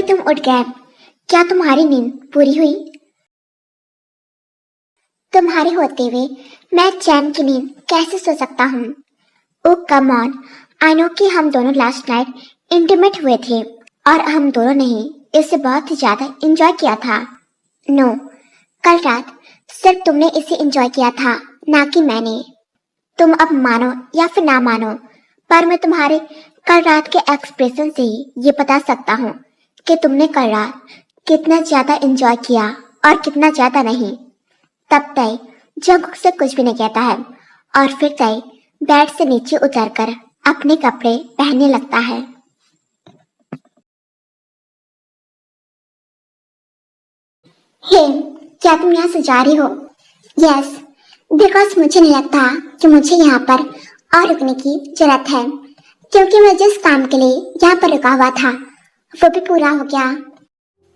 तुम उठ गए। क्या तुम्हारी नींद पूरी हुई? तुम्हारे होते हुए मैं चैन की नींद कैसे सो सकता हूँ? ओ कम ऑन, आई नो कि हम दोनों लास्ट नाइट इंटीमेट हुए थे और हम दोनों ने ही इसे बहुत ही ज्यादा एंजॉय किया था। नो, कल रात सिर्फ तुमने इसे एंजॉय किया था, ना कि मैंने। तुम अब मानो या फिर ना मानो, पर मैं तुम्हारे कल रात के एक्सप्रेशन से ही ये बता सकता हूँ कि तुमने कल रात कितना ज्यादा एंजॉय किया और कितना ज्यादा नहीं। तब तय जंग से कुछ भी नहीं कहता है और फिर तय बेड से नीचे उतरकर अपने कपड़े पहनने लगता है। हे, क्या तुम यहाँ से जा रही हो? यस, बिकॉज मुझे नहीं लगता कि मुझे यहाँ पर और रुकने की जरूरत है, क्योंकि मैं जिस काम के लिए यहाँ पर रुका हुआ था वो भी पूरा हो गया।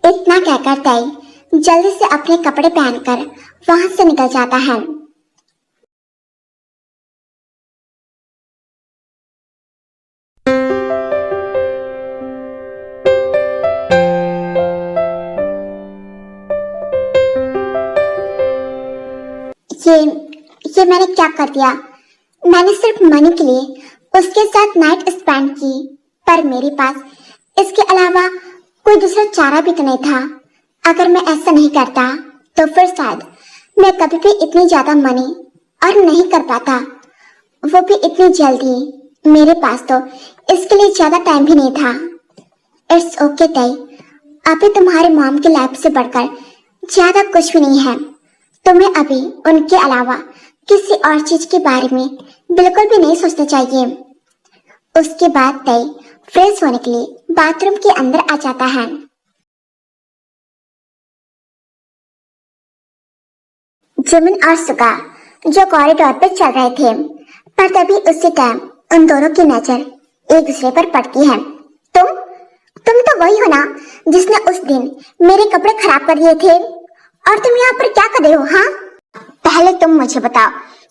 इतना कहकर तय जल्दी से अपने कपड़े पहनकर वहां से निकल जाता है। ये ये मैंने क्या कर दिया? मैंने सिर्फ मनी के लिए उसके साथ नाइट स्पेंड की, पर मेरे पास इसके अलावा कोई दूसरा चारा भी तो नहीं था। अगर मैं ऐसा नहीं करता तो फिर शायद मैं कभी भी इतनी ज्यादा मनी अर्न नहीं कर पाता, वो भी इतनी जल्दी। मेरे पास तो इसके लिए ज्यादा टाइम भी नहीं था। इट्स ओके तय, अभी तुम्हारे मॉम की लाइफ से बढ़कर ज्यादा कुछ भी नहीं है। तुम्हें अभी उनके अलावा किसी और चीज के बारे में बिल्कुल भी नहीं सोचना चाहिए। उसके बाद तय फ्रेश होने के लिए बाथरूम के अंदर आ जाता है। जिमिन और सुगा जो कॉरिडोर पर चल रहे थे, पर तभी उसी टाइम उन दोनों की नजर एक दूसरे पर पड़ती है। तुम तो वही हो ना जिसने उस दिन मेरे कपड़े खराब कर दिए थे, और तुम यहाँ पर क्या कर रहे हो? हाँ, पहले तुम मुझे बताओ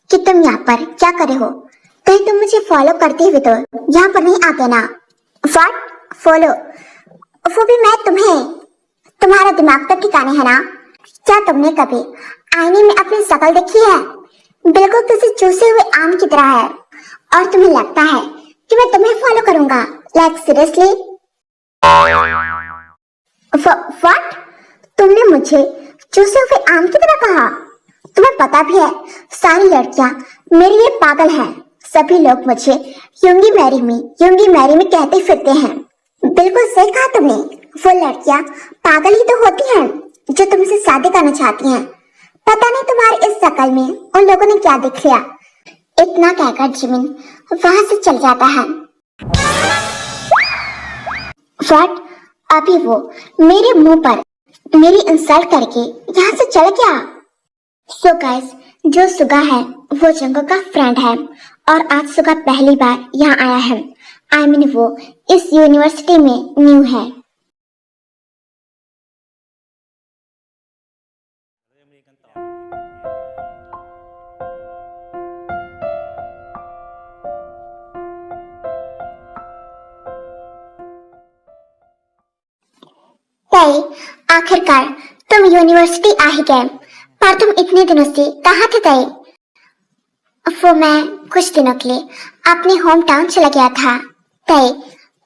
कि तुम यहाँ पर क्या कर रहे हो? कहीं तुम मुझे फॉलो करते हुए तो यहाँ पर नहीं आते ना? What follow? वो भी मैं तुम्हें? तुम्हारा दिमाग तो ठिकाने है ना? क्या तुमने कभी आईने में अपनी शक्ल देखी है? बिल्कुल किसी चूसे हुए आम की तरह है, और तुम्हें लगता है कि मैं तुम्हें फॉलो करूंगा? Like seriously? व्हाट? तुमने मुझे चूसे हुए आम की तरह कहा? तुम्हें पता भी है सारी लड़कियां मेरे लिए पागल हैं। सभी लोग मुझे यूंगी मैरी में कहते फिरते हैं। बिल्कुल सही कहा तुमने। वो लड़कियां पागल ही तो होती हैं जो तुमसे शादी करना चाहती हैं। पता नहीं तुम्हारी इस शक्ल में उन लोगों ने क्या देख लिया। इतना कहकर जिमिन वहां से चल जाता है। व्हाट? अभी वो मेरे मुंह पर मेरी इंसल्ट करके यहाँ से चल गया। सो गाइस, जो सुगा है वो जंगो का फ्रेंड है, और आज सुगा पहली बार यहाँ आया है। आई मीन वो इस यूनिवर्सिटी में न्यू है। तय, आखिरकार तुम यूनिवर्सिटी आ ही गए, पर तुम इतने दिनों से कहाँ थे तय? वो मैं कुछ दिनों के लिए अपने होम टाउन चला गया था। तय,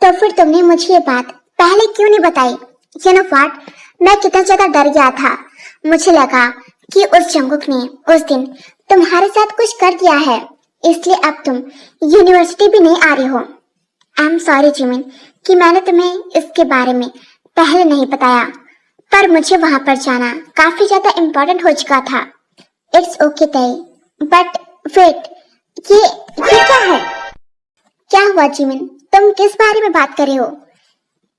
तो फिर तुमने मुझे ये बात पहले क्यों नहीं बताई? यू नो व्हाट, मैं कितना ज्यादा डर गया था। मुझे लगा कि उस जंगुक ने उस दिन तुम्हारे साथ कुछ कर दिया है, इसलिए अब तुम यूनिवर्सिटी भी नहीं आ रही हो। आई एम सॉरी जिमिन कि मैंने तुम्हें इसके बारे में पहले नहीं बताया, पर मुझे वहां पर जाना काफी ज्यादा इम्पोर्टेंट हो चुका था। इट्स ओके तय, बट वेट, ये क्या है? क्या हुआ जिमिन? तुम किस बारे में बात कर रहे हो?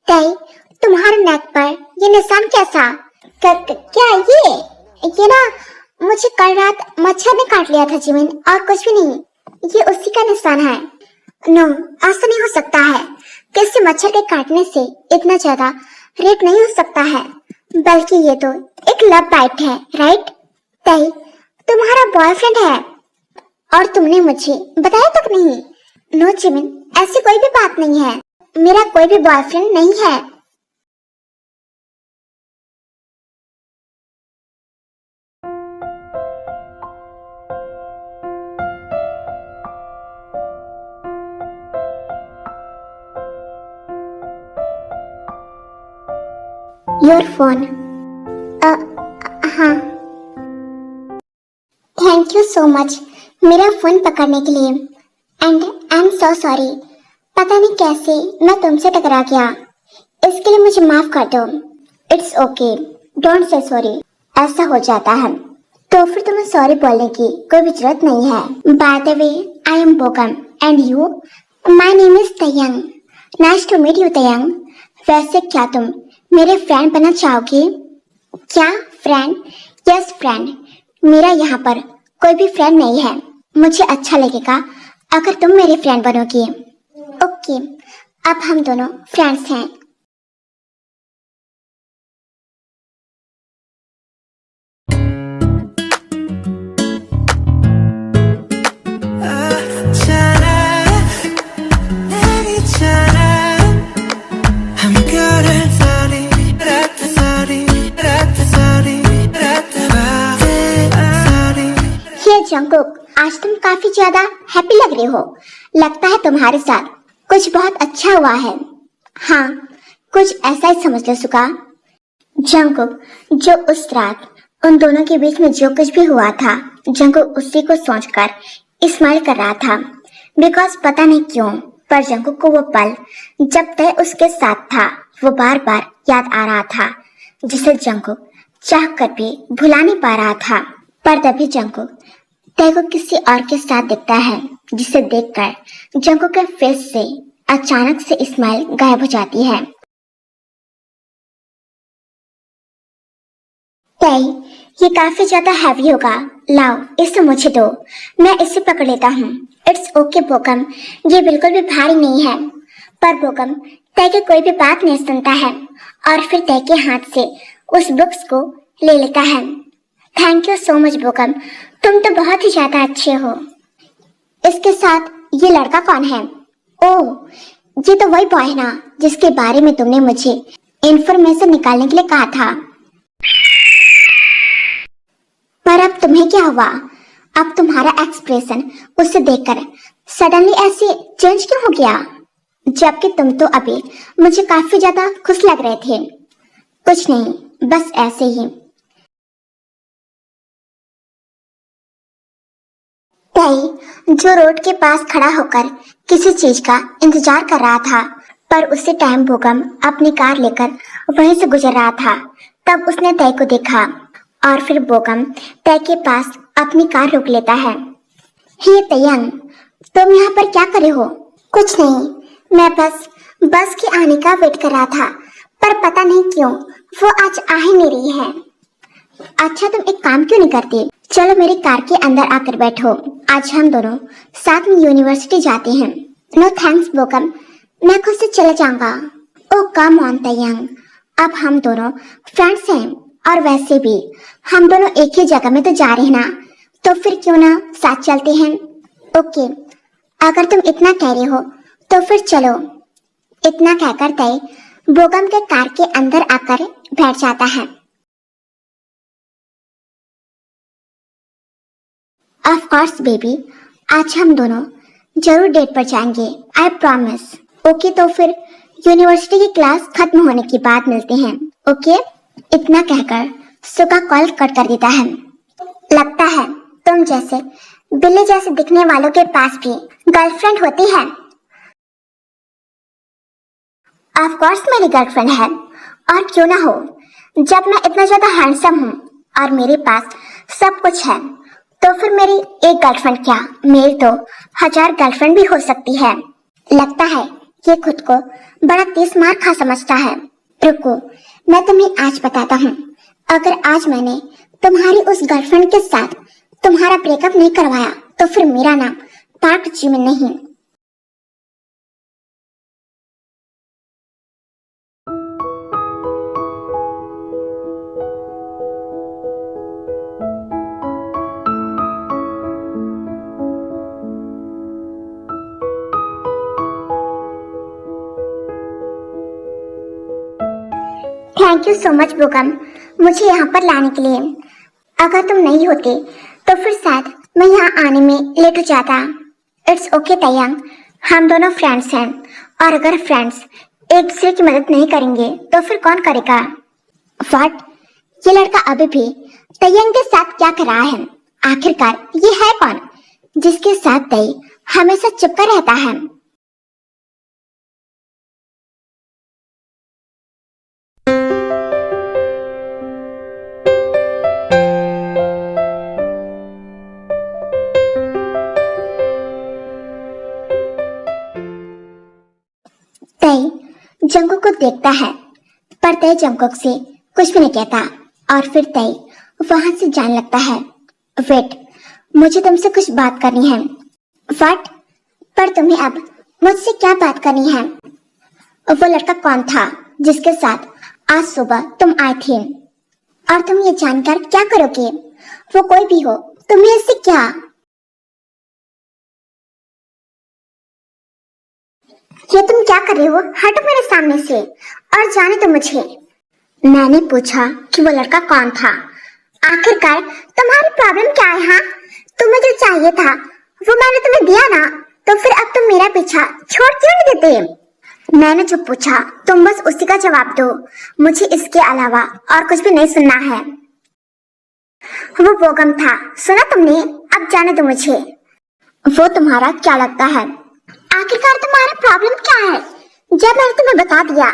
तय, तुम्हारे नेक पर ये निशान कैसा? क्या ये ना, मुझे कल रात मच्छर ने काट लिया था जिमिन, और कुछ भी नहीं। ये उसी का निशान है। नो, ऐसा नहीं हो सकता है। किसी मच्छर के काटने से इतना ज्यादा रेट नहीं हो सकता है, बल्कि ये तो एक लव बाइट है, राइट? तय, तुम्हारा बॉयफ्रेंड है और तुमने मुझे बताया तक नहीं? नो जिमिन, ऐसी कोई भी बात नहीं है। मेरा कोई भी बॉयफ्रेंड नहीं है। Your phone. हाँ, थैंक यू सो मच मेरा फोन पकड़ने के लिए। And I am so sorry, पता नहीं कैसे मैं तुमसे टकरा गया, इसके लिए मुझे माफ कर दो। It's okay, don't say sorry, ऐसा हो जाता है तो फिर तुम्हें सॉरी बोलने की कोई भी जरूरत नहीं है। By the way, I am Bogum and you? My name is Taeyang. Nice to meet you Taeyang. वैसे क्या तुम मेरे फ्रेंड बनना चाहोगे? क्या फ्रेंड? Yes friend. मेरा यहाँ पर कोई भी फ्रेंड नहीं है, मुझे अच्छा लगेगा अगर तुम मेरे फ्रेंड बनोगी। ओके, अब हम दोनों फ्रेंड्स हैं। जंगकुक, आज तुम काफी ज्यादा हैप्पी लग रहे हो। लगता है तुम्हारे साथ कुछ बहुत अच्छा हुआ है। हाँ, कुछ ऐसा ही समझ लो सुगा। जंगकुक, जो उस रात उन दोनों के बीच में जो कुछ भी हुआ था, जंगकुक उसी को सोचकर स्माइल कर रहा था। बिकॉज पता नहीं क्यों, पर जंगकुक को वो पल जब तय उसके साथ था वो बार बार याद आ रहा था, जिसे जंगकुक चाह कर भी भुला नहीं पा रहा था। पर तभी जंगकुक तय को किसी और के साथ दिखता है, जिसे देखकर जंगकुक के फेस से अचानक से स्माइल गायब हो जाती है। तय, ये काफी ज्यादा हैवी होगा, लाओ इसे मुझे दो, मैं इसे पकड़ लेता हूँ। इट्स ओके बोगम, ये बिल्कुल भी भारी नहीं है। पर बोगम तय की कोई भी बात नहीं सुनता है और फिर तय के हाथ से उस बुक्स को ले लेता है। थैंक यू सो मच बोगम, तुम तो बहुत ही ज्यादा अच्छे हो। इसके साथ ये लड़का कौन है? ओह, ये तो वही बॉय है ना जिसके बारे में तुमने मुझे इंफॉर्मेशन निकालने के लिए कहा था। पर अब तुम्हें क्या हुआ? अब तुम्हारा एक्सप्रेशन उसे देखकर सडनली ऐसे चेंज क्यों हो गया, जबकि तुम तो अभी मुझे काफी ज्यादा खुश लग रहे थे। कुछ नहीं, बस ऐसे ही। तय, जो रोड के पास खड़ा होकर किसी चीज का इंतजार कर रहा था, पर उसी टाइम बोगम अपनी कार लेकर वहीं से गुजर रहा था, तब उसने तय को देखा और फिर बोगम तय के पास अपनी कार रोक लेता है। हे तयंग, तुम यहाँ पर क्या कर रहे हो? कुछ नहीं, मैं बस के आने का वेट कर रहा था, पर पता नहीं क्यों वो आज आ ही नहीं रही है। अच्छा, तुम एक काम क्यों नहीं करती, चलो मेरी कार के अंदर आकर बैठो, आज हम दोनों साथ में यूनिवर्सिटी जाते हैं। नो थैंक्स बोगम, मैं खुद से चले जाऊंगा। ओ कम ऑन तयंग, अब हम दोनों फ्रेंड्स हैं और वैसे भी हम दोनों एक ही जगह में तो जा रहे हैं ना, तो फिर क्यों ना साथ चलते हैं। ओके, अगर तुम इतना कह रहे हो तो फिर चलो। इतना कहकर तय बोगम के कार के अंदर आकर बैठ जाता है। ऑफ कोर्स बेबी, आज हम दोनों जरूर डेट पर जाएंगे, आई प्रॉमिस। ओके, तो फिर यूनिवर्सिटी की क्लास खत्म होने के बाद मिलते हैं। ओके? इतना कहकर सुगा कॉल कट कर देता है। लगता है तुम जैसे बिल्ली जैसे दिखने वालों के पास भी गर्लफ्रेंड होती है। ऑफ कोर्स मेरी गर्लफ्रेंड है, और क्यों ना हो, जब मैं इतना ज्यादा हैंडसम हूँ और मेरे पास सब कुछ है, तो फिर मेरी एक गर्लफ्रेंड क्या, मेरी तो 1000 गर्लफ्रेंड भी हो सकती है। लगता है ये खुद को बड़ा तेज मार खा समझता है। रुको, मैं तुम्हें आज बताता हूँ। अगर आज मैंने तुम्हारी उस गर्लफ्रेंड के साथ तुम्हारा ब्रेकअप नहीं करवाया, तो फिर मेरा नाम पार्क जिमिन नहीं। थैंक यू सो मच बोगम, मुझे यहाँ पर लाने के लिए। अगर तुम नहीं होते तो फिर शायद मैं यहाँ आने में लेट हो जाता। इट्स ओके तयंग, हम दोनों फ्रेंड्स हैं, और अगर फ्रेंड्स एक दूसरे की मदद नहीं करेंगे तो फिर कौन करेगा। व्हाट? ये लड़का अभी भी तयंग के साथ क्या कर रहा है? आखिरकार ये है कौन जिसके साथ तय हमेशा चिपका रहता है? तय जंगकुक को देखता है, पर तय जंगकुक से कुछ भी नहीं कहता और फिर तय वहां से जाने लगता है। वेट, मुझे तुमसे कुछ बात करनी है। व्हाट? पर तुम्हें अब मुझसे क्या बात करनी है? वो लड़का कौन था जिसके साथ आज सुबह तुम आए थे? और तुम ये जानकर क्या करोगे? वो कोई भी हो, तुम्हें इससे क्या? ये तुम क्या कर रहे हो? हटो मेरे सामने से और जाने दो मुझे। मैंने पूछा कि वो लड़का कौन था। आखिरकार तुम्हारी प्रॉब्लम क्या है? हाँ, तुम्हें जो चाहिए था वो मैंने तुम्हें दिया ना, तो फिर अब तुम मेरा पीछा छोड़ क्यों नहीं देते? मैंने जो पूछा तुम बस उसी का जवाब दो, मुझे इसके अलावा और कुछ भी नहीं सुनना है। वो बोगम था, सुना तुमने? अब जाने दो मुझे। वो तुम्हारा क्या लगता है? आखिरकार तुम्हारा प्रॉब्लम क्या है? जब मैंने तुम्हें बता दिया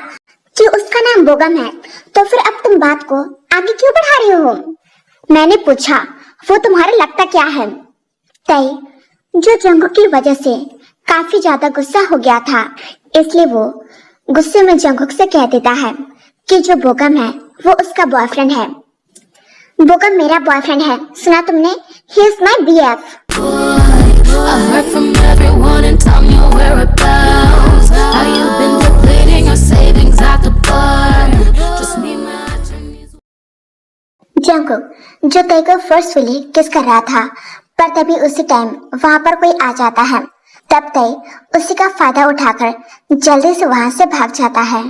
कि उसका नाम बोगम है, तो फिर अब तुम बात को आगे क्यों बढ़ा रही हो? मैंने पूछा वो तुम्हारा लगता क्या है? तय जो जंगकुक की वजह से काफी ज्यादा गुस्सा हो गया था, इसलिए वो गुस्से में जंगकुक से कह देता है कि जो बोगम है वो उसका बॉयफ्रेंड है। बोगम मेरा बॉयफ्रेंड है, सुना तुमने? He is my BF. I heard from everyone and tell me your whereabouts. How you been depleting your savings at the bar? Just need my attorneys. Jungkook जो तय को फोर्सफुली किस कर रहा था, पर तभी उसी टाइम वहां पर कोई आ जाता है। तब तय उसी का फायदा उठाकर जल्दी से वहां से भाग जाता है।